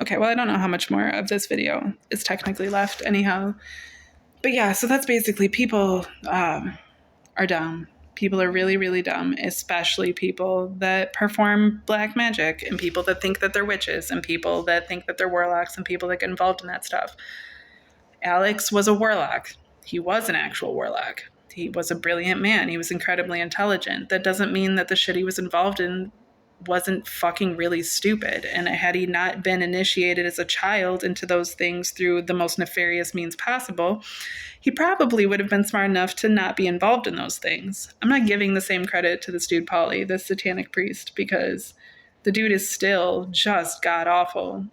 Okay, well, I don't know how much more of this video is technically left anyhow. But yeah, so that's basically people are dumb. People are really, really dumb, especially people that perform black magic and people that think that they're witches and people that think that they're warlocks and people that get involved in that stuff. Alex was a warlock. He was an actual warlock. He was a brilliant man. He was incredibly intelligent. That doesn't mean that the shit he was involved in wasn't fucking really stupid. And had he not been initiated as a child into those things through the most nefarious means possible, he probably would have been smart enough to not be involved in those things. I'm not giving the same credit to this dude, Pauly, the satanic priest, because the dude is still just god awful.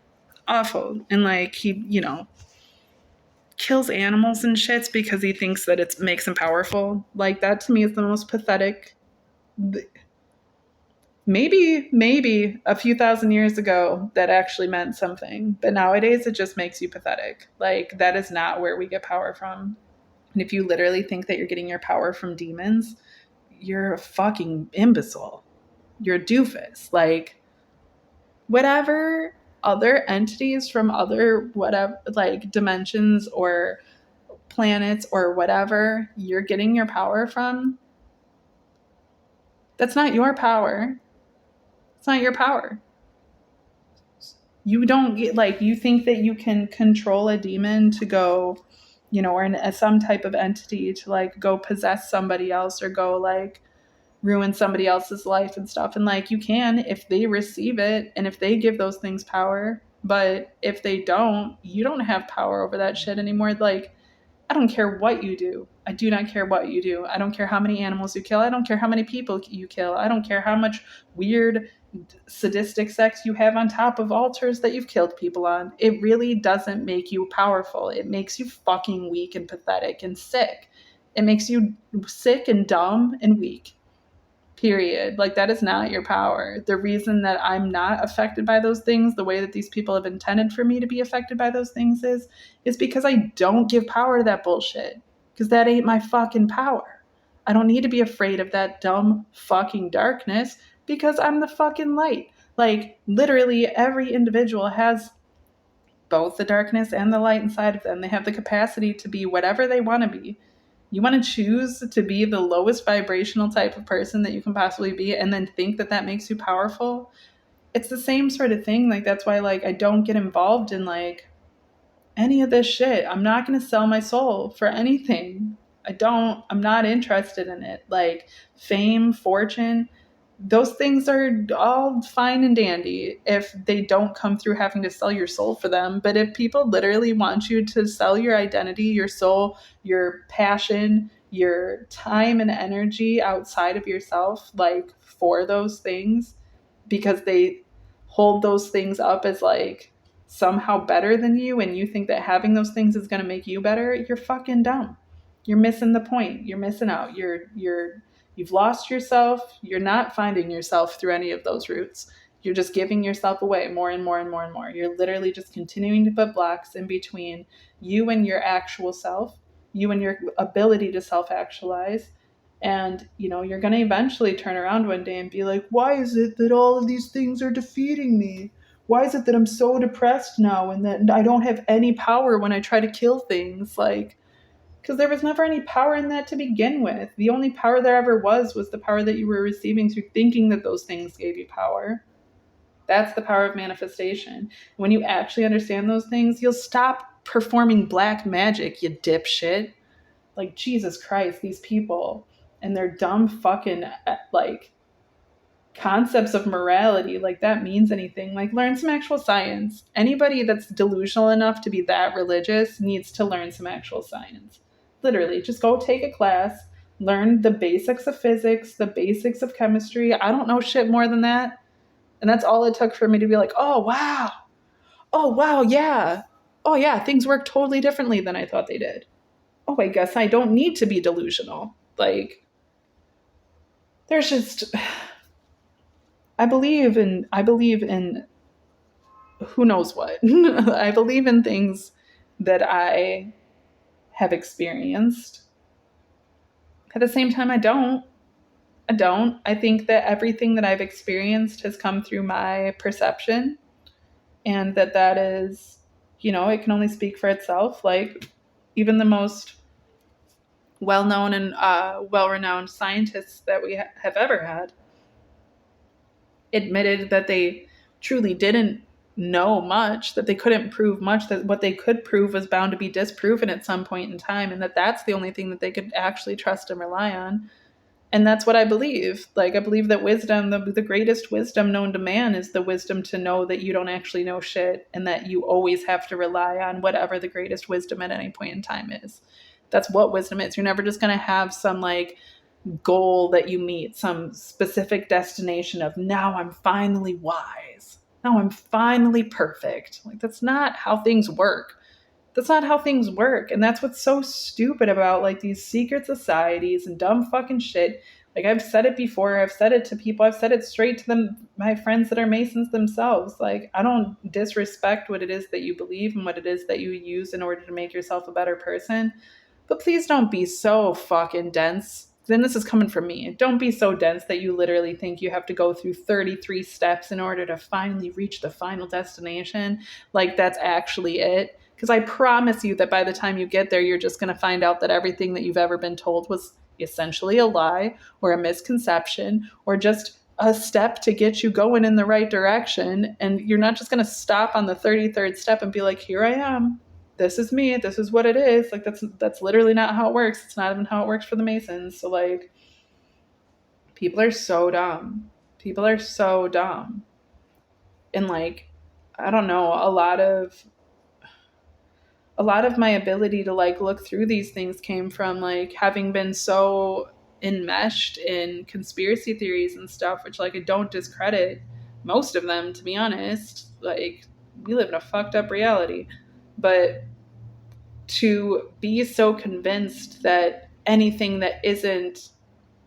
Awful. And like, he, kills animals and shits because he thinks that it makes him powerful. Like, that to me is the most pathetic. Maybe a few thousand years ago that actually meant something, but nowadays it just makes you pathetic. Like, that is not where we get power from. And if you literally think that you're getting your power from demons, you're a fucking imbecile. You're a doofus. Like, whatever other entities from other whatever, like, dimensions or planets or whatever you're getting your power from, that's not your power. It's not your power. You don't get, like, you think that you can control a demon to go, or some type of entity to, like, go possess somebody else or go, like, ruin somebody else's life and stuff. And, like, you can if they receive it and if they give those things power. But if they don't, you don't have power over that shit anymore. Like, I don't care what you do. I do not care what you do. I don't care how many animals you kill. I don't care how many people you kill. I don't care how much weird, sadistic sex you have on top of altars that you've killed people on. It really doesn't make you powerful. It makes you fucking weak and pathetic and sick. It makes you sick and dumb and weak. Period. Like, that is not your power. The reason that I'm not affected by those things the way that these people have intended for me to be affected by those things is because I don't give power to that bullshit. Because that ain't my fucking power. I don't need to be afraid of that dumb fucking darkness because I'm the fucking light. Like, literally every individual has both the darkness and the light inside of them. They have the capacity to be whatever they want to be. You want to choose to be the lowest vibrational type of person that you can possibly be and then think that that makes you powerful. It's the same sort of thing. Like, that's why, like, I don't get involved in, like, any of this shit. I'm not going to sell my soul for anything. I'm not interested in it. Like, fame, fortune, those things are all fine and dandy if they don't come through having to sell your soul for them. But if people literally want you to sell your identity, your soul, your passion, your time and energy outside of yourself, like, for those things, because they hold those things up as, like, somehow better than you, and you think that having those things is going to make you better, you're fucking dumb. You're missing the point. You're missing out. You've lost yourself. You're not finding yourself through any of those routes. You're just giving yourself away more and more and more and more. You're literally just continuing to put blocks in between you and your actual self, you and your ability to self-actualize. And, you're going to eventually turn around one day and be like, why is it that all of these things are defeating me? Why is it that I'm so depressed now and that I don't have any power when I try to kill things? Like, because there was never any power in that to begin with. The only power there ever was the power that you were receiving through thinking that those things gave you power. That's the power of manifestation. When you actually understand those things, you'll stop performing black magic, you dipshit. Like, Jesus Christ, these people and their dumb fucking, like, concepts of morality, like, that means anything. Like, learn some actual science. Anybody that's delusional enough to be that religious needs to learn some actual science. Literally, just go take a class, learn the basics of physics, the basics of chemistry. I don't know shit more than that. And that's all it took for me to be like, oh, wow. Oh, wow, yeah. Oh, yeah, things work totally differently than I thought they did. Oh, I guess I don't need to be delusional. Like, there's just... I believe in who knows what. I believe in things that I have experienced. At the same time, I don't. I think that everything that I've experienced has come through my perception. and that is, it can only speak for itself. Like, even the most well-known and well-renowned scientists that we have ever had admitted that they truly didn't know much, that they couldn't prove much, that what they could prove was bound to be disproven at some point in time, and that that's the only thing that they could actually trust and rely on. And that's what I believe. Like, I believe that wisdom, the greatest wisdom known to man, is the wisdom to know that you don't actually know shit, and that you always have to rely on whatever the greatest wisdom at any point in time is. That's what wisdom is. You're never just going to have some like goal that you meet, some specific destination of, now I'm finally wise, now I'm finally perfect. Like, that's not how things work. That's not how things work. And that's what's so stupid about like these secret societies and dumb fucking shit. Like, I've said it before, I've said it to people, I've said it straight to them, my friends that are Masons themselves. Like, I don't disrespect what it is that you believe and what it is that you use in order to make yourself a better person. But please don't be so fucking dense. Then this is coming from me. Don't be so dense that you literally think you have to go through 33 steps in order to finally reach the final destination. Like, that's actually it. Because I promise you that by the time you get there, you're just going to find out that everything that you've ever been told was essentially a lie or a misconception or just a step to get you going in the right direction. And you're not just going to stop on the 33rd step and be like, here I am. This is me. This is what it is. Like, that's literally not how it works. It's not even how it works for the Masons. So, like, people are so dumb. People are so dumb. And, like, I don't know, a lot of my ability to like look through these things came from like having been so enmeshed in conspiracy theories and stuff, which like I don't discredit most of them, to be honest. Like, we live in a fucked up reality. But to be so convinced that anything that isn't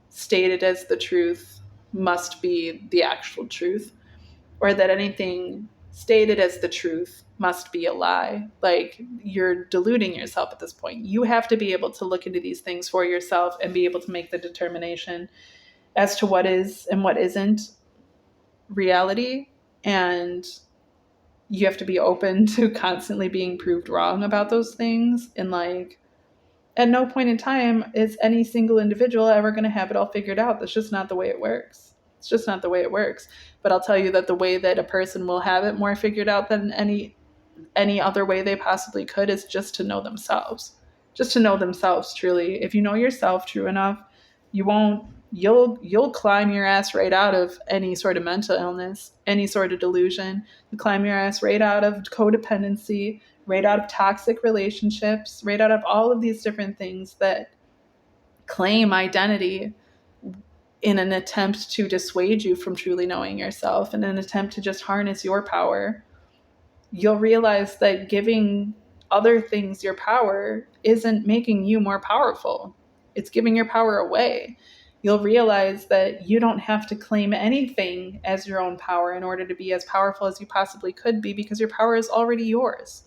stated as the truth must be the actual truth, or that anything stated as the truth must be a lie. Like, you're deluding yourself at this point. You have to be able to look into these things for yourself and be able to make the determination as to what is and what isn't reality. And you have to be open to constantly being proved wrong about those things. And like, at no point in time is any single individual ever going to have it all figured out. That's just not the way it works. It's just not the way it works. But I'll tell you that the way that a person will have it more figured out than any other way they possibly could is just to know themselves. Just to know themselves truly. If you know yourself true enough, you'll climb your ass right out of any sort of mental illness, any sort of delusion. You climb your ass right out of codependency, right out of toxic relationships, right out of all of these different things that claim identity in an attempt to dissuade you from truly knowing yourself, in an attempt to just harness your power. You'll realize that giving other things your power isn't making you more powerful. It's giving your power away. You'll realize that you don't have to claim anything as your own power in order to be as powerful as you possibly could be, because your power is already yours.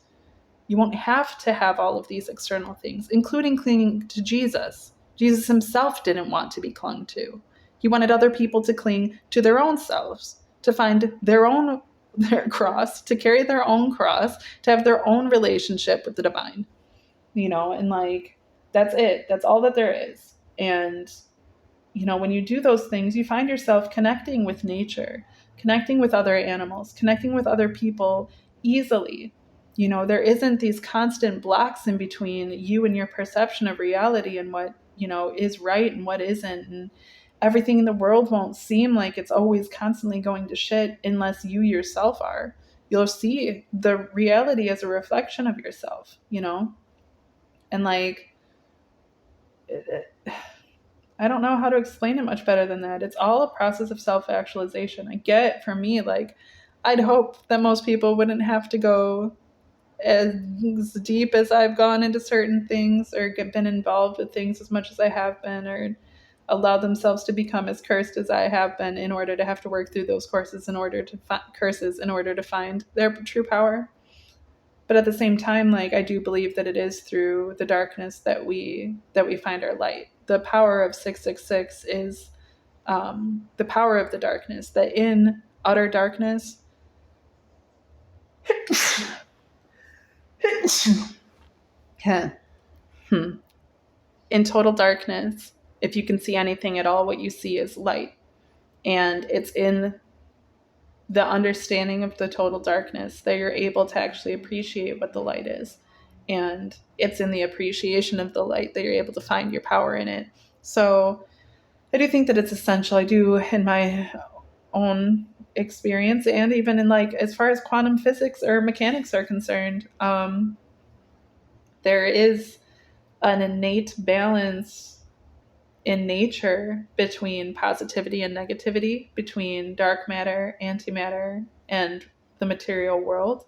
You won't have to have all of these external things, including clinging to Jesus. Jesus himself didn't want to be clung to. He wanted other people to cling to their own selves, to find their cross, to carry their own cross, to have their own relationship with the divine. And like, that's it. That's all that there is. And when you do those things, you find yourself connecting with nature, connecting with other animals, connecting with other people easily. There isn't these constant blocks in between you and your perception of reality and what, is right and what isn't. And everything in the world won't seem like it's always constantly going to shit unless you yourself are. You'll see the reality as a reflection of yourself, And like, I don't know how to explain it much better than that. It's all a process of self-actualization. I get, for me, like, I'd hope that most people wouldn't have to go as deep as I've gone into certain things, or been involved with things as much as I have been, or allow themselves to become as cursed as I have been in order to have to work through those curses in order to find their true power. But at the same time, like, I do believe that it is through the darkness that we find our light. The power of 666 is the power of the darkness, that in utter darkness, Yeah. In total darkness, if you can see anything at all, what you see is light. And it's in the understanding of the total darkness that you're able to actually appreciate what the light is. And it's in the appreciation of the light that you're able to find your power in it. So I do think that it's essential. I do, in my own experience, and even in like as far as quantum physics or mechanics are concerned, there is an innate balance in nature between positivity and negativity, between dark matter, antimatter, and the material world,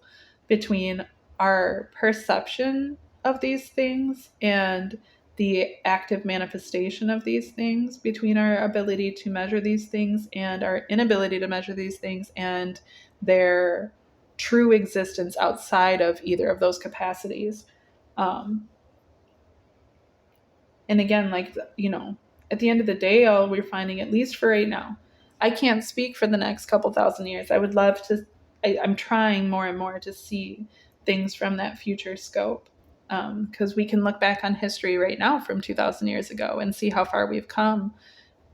between our perception of these things and the active manifestation of these things, between our ability to measure these things and our inability to measure these things, and their true existence outside of either of those capacities. Um, and again, like, at the end of the day, all we're finding, at least for right now, I can't speak for the next couple thousand years. I would love to, I'm trying more and more to see things from that future scope. Because we can look back on history right now from 2,000 years ago and see how far we've come.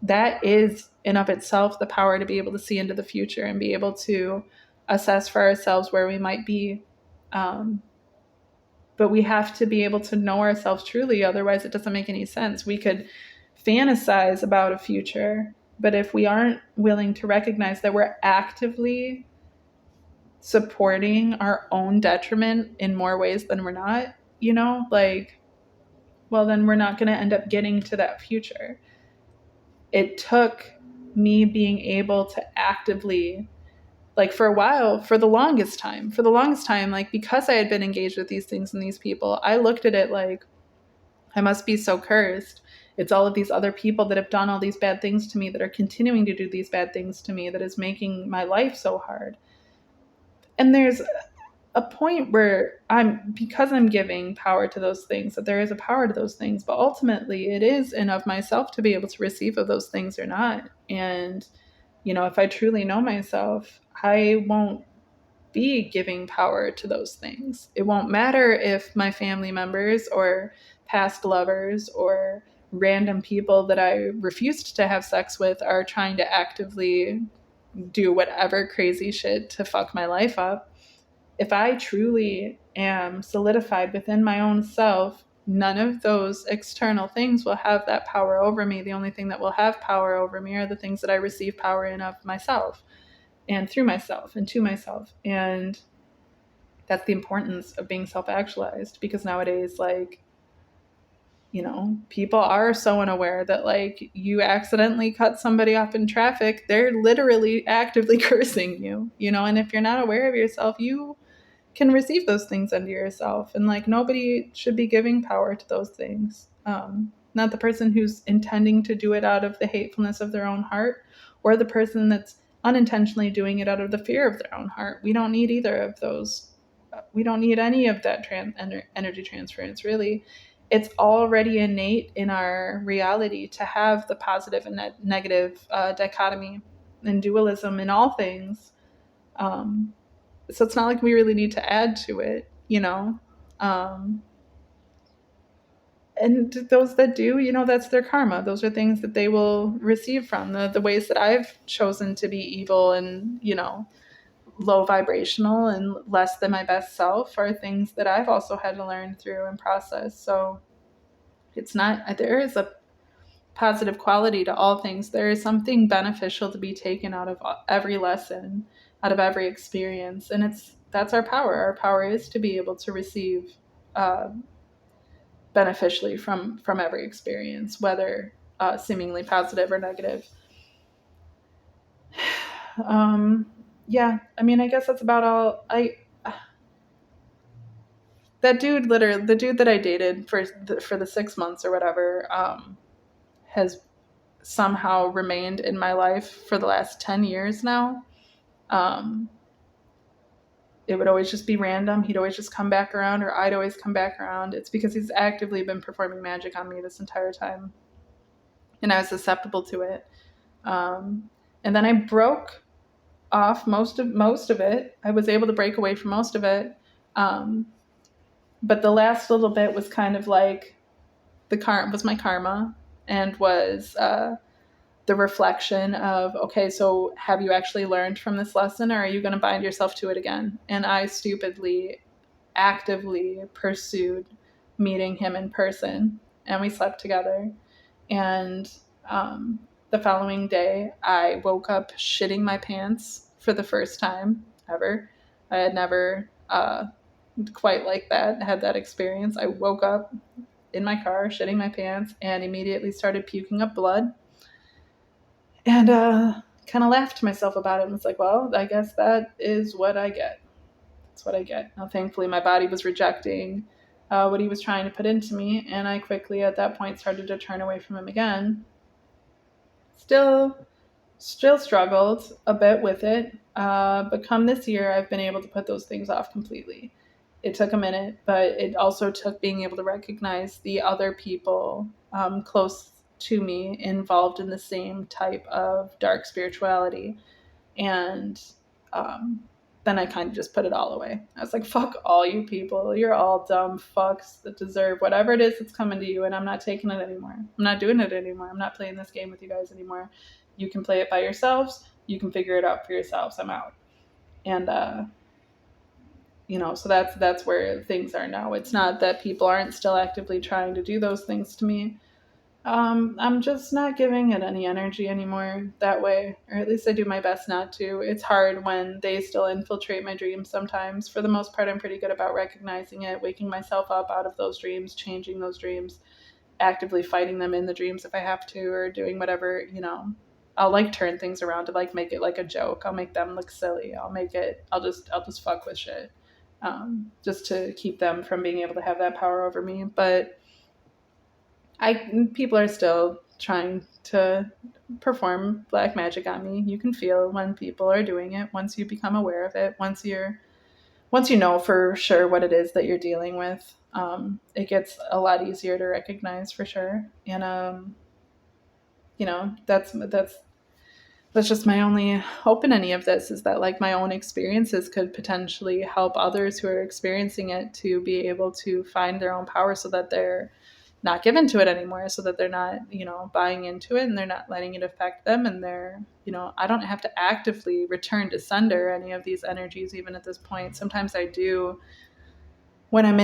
That is, in of itself, the power to be able to see into the future and be able to assess for ourselves where we might be. But we have to be able to know ourselves truly. Otherwise, it doesn't make any sense. We could fantasize about a future, but if we aren't willing to recognize that we're actively supporting our own detriment in more ways than we're not, well, then we're not going to end up getting to that future. It took me being able to actively, like, for a while, for the longest time, like, because I had been engaged with these things and these people, I looked at it like, I must be so cursed. It's all of these other people that have done all these bad things to me, that are continuing to do these bad things to me, that is making my life so hard. And there's a point where because I'm giving power to those things, that there is a power to those things, but ultimately it is in of myself to be able to receive of those things or not. And, if I truly know myself, I won't be giving power to those things. It won't matter if my family members or past lovers or random people that I refused to have sex with are trying to actively do whatever crazy shit to fuck my life up. If I truly am solidified within my own self, none of those external things will have that power over me. The only thing that will have power over me are the things that I receive power in of myself and through myself and to myself. And that's the importance of being self-actualized, because nowadays, like, people are so unaware that, like, you accidentally cut somebody off in traffic, they're literally actively cursing you, and if you're not aware of yourself, you can receive those things into yourself. And, like, nobody should be giving power to those things. Not the person who's intending to do it out of the hatefulness of their own heart, or the person that's unintentionally doing it out of the fear of their own heart. We don't need either of those. We don't need any of that energy transference, really. It's already innate in our reality to have the positive and negative dichotomy and dualism in all things. So it's not like we really need to add to it, and those that do, that's their karma. Those are things that they will receive from. The ways that I've chosen to be evil and, low vibrational and less than my best self are things that I've also had to learn through and process. So it's not, there is a positive quality to all things. There is something beneficial to be taken out of every lesson, out of every experience. And that's our power. Our power is to be able to receive beneficially from every experience, whether seemingly positive or negative. Yeah, I mean, I guess that's about all. That dude, literally, the dude that I dated for the 6 months or whatever, has somehow remained in my life for the last 10 years now. It would always just be random. He'd always just come back around, or I'd always come back around. It's because he's actively been performing magic on me this entire time, and I was susceptible to it. And then I broke off most of it. I was able to break away from most of it. But the last little bit was kind of like was my karma, and was the reflection of, okay, so have you actually learned from this lesson, or are you going to bind yourself to it again? And I stupidly, actively pursued meeting him in person, and we slept together. And the following day, I woke up shitting my pants for the first time ever. I had never quite like that, had that experience. I woke up in my car shitting my pants and immediately started puking up blood. And kind of laughed to myself about it and was like, well, I guess that is what I get. That's what I get. Now, thankfully, my body was rejecting what he was trying to put into me, and I quickly at that point started to turn away from him again. Still struggled a bit with it, but come this year, I've been able to put those things off completely. It took a minute, but it also took being able to recognize the other people close to me involved in the same type of dark spirituality. And then I kind of just put it all away. I was like, fuck all you people. You're all dumb fucks that deserve whatever it is that's coming to you, and I'm not taking it anymore. I'm not doing it anymore. I'm not playing this game with you guys anymore. You can play it by yourselves. You can figure it out for yourselves. I'm out. And so that's where things are now. It's not that people aren't still actively trying to do those things to me. I'm just not giving it any energy anymore that way, or at least I do my best not to. It's hard when they still infiltrate my dreams sometimes. For the most part, I'm pretty good about recognizing it, waking myself up out of those dreams, changing those dreams, actively fighting them in the dreams if I have to, or doing whatever, I'll like turn things around to like make it like a joke. I'll make them look silly. I'll just fuck with shit. Just to keep them from being able to have that power over me. But people are still trying to perform black magic on me. You can feel when people are doing it once you become aware of it. Once you know for sure what it is that you're dealing with, it gets a lot easier to recognize for sure. And that's just my only hope in any of this, is that like my own experiences could potentially help others who are experiencing it to be able to find their own power, so that they're not given to it anymore, so that they're not, buying into it, and they're not letting it affect them. And they're, I don't have to actively return to sender any of these energies, even at this point. Sometimes I do when I'm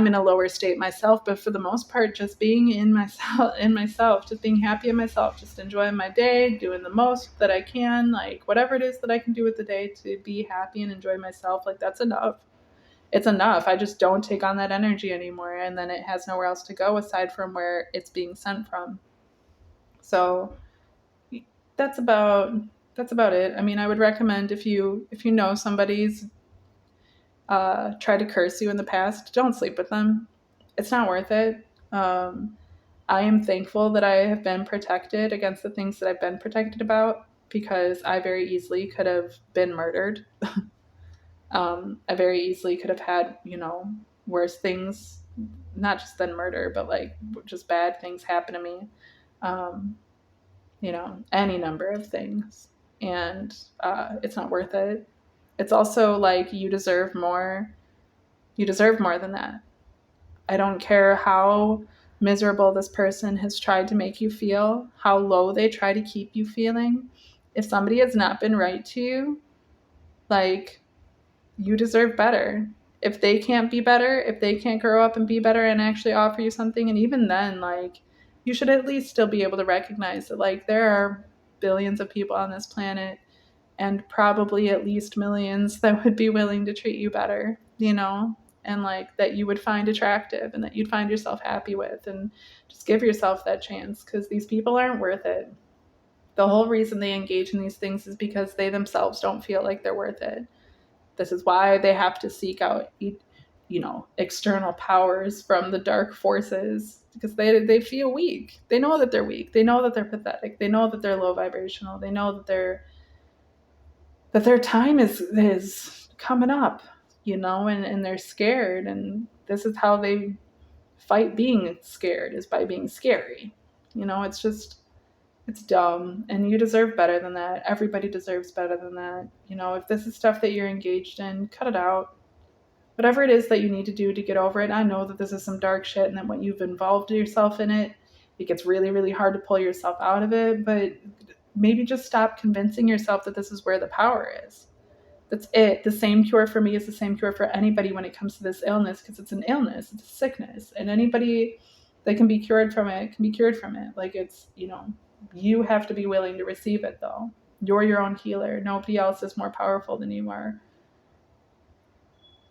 in a lower state myself, but for the most part, just being in myself, just being happy in myself, just enjoying my day, doing the most that I can, like whatever it is that I can do with the day to be happy and enjoy myself, like that's enough. It's enough. I just don't take on that energy anymore, and then it has nowhere else to go aside from where it's being sent from. So that's about it. I mean, I would recommend if you know somebody's tried to curse you in the past, don't sleep with them. It's not worth it. I am thankful that I have been protected against the things that I've been protected about, because I very easily could have been murdered. I very easily could have had, worse things, not just than murder, but like just bad things happen to me. Any number of things. And it's not worth it. It's also like you deserve more. You deserve more than that. I don't care how miserable this person has tried to make you feel, how low they try to keep you feeling. If somebody has not been right to you, like, you deserve better. If they can't be better, if they can't grow up and be better and actually offer you something, and even then, like, you should at least still be able to recognize that, like, there are billions of people on this planet, and probably at least millions that would be willing to treat you better, and like that you would find attractive and that you'd find yourself happy with, and just give yourself that chance, because these people aren't worth it. The whole reason they engage in these things is because they themselves don't feel like they're worth it. This is why they have to seek out, external powers from the dark forces, because they feel weak. They know that they're weak. They know that they're pathetic. They know that they're low vibrational. They know that their time is coming up, and they're scared. And this is how they fight being scared, is by being scary. It's just, It's dumb, and you deserve better than that. Everybody deserves better than that. If this is stuff that you're engaged in, cut it out. Whatever it is that you need to do to get over it. I know that this is some dark shit, and that when you've involved yourself in it, it gets really, really hard to pull yourself out of it. But maybe just stop convincing yourself that this is where the power is. That's it. The same cure for me is the same cure for anybody when it comes to this illness, because it's an illness, it's a sickness, and anybody that can be cured from it can be cured from it. Like, it's, you have to be willing to receive it, though. You're your own healer. Nobody else is more powerful than you are.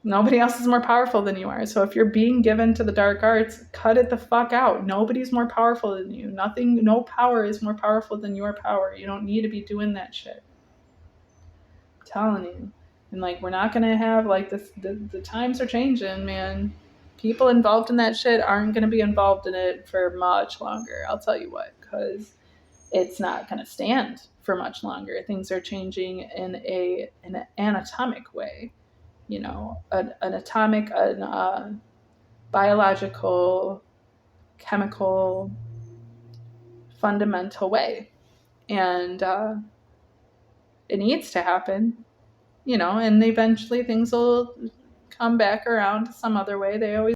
Nobody else is more powerful than you are. So if you're being given to the dark arts, cut it the fuck out. Nobody's more powerful than you. No power is more powerful than your power. You don't need to be doing that shit. I'm telling you. And we're not gonna have this. The times are changing, man. People involved in that shit aren't gonna be involved in it for much longer. I'll tell you what, because it's not gonna stand for much longer. Things are changing in an anatomic way. An atomic, biological, chemical, fundamental way. And it needs to happen, and eventually things will come back around some other way. They always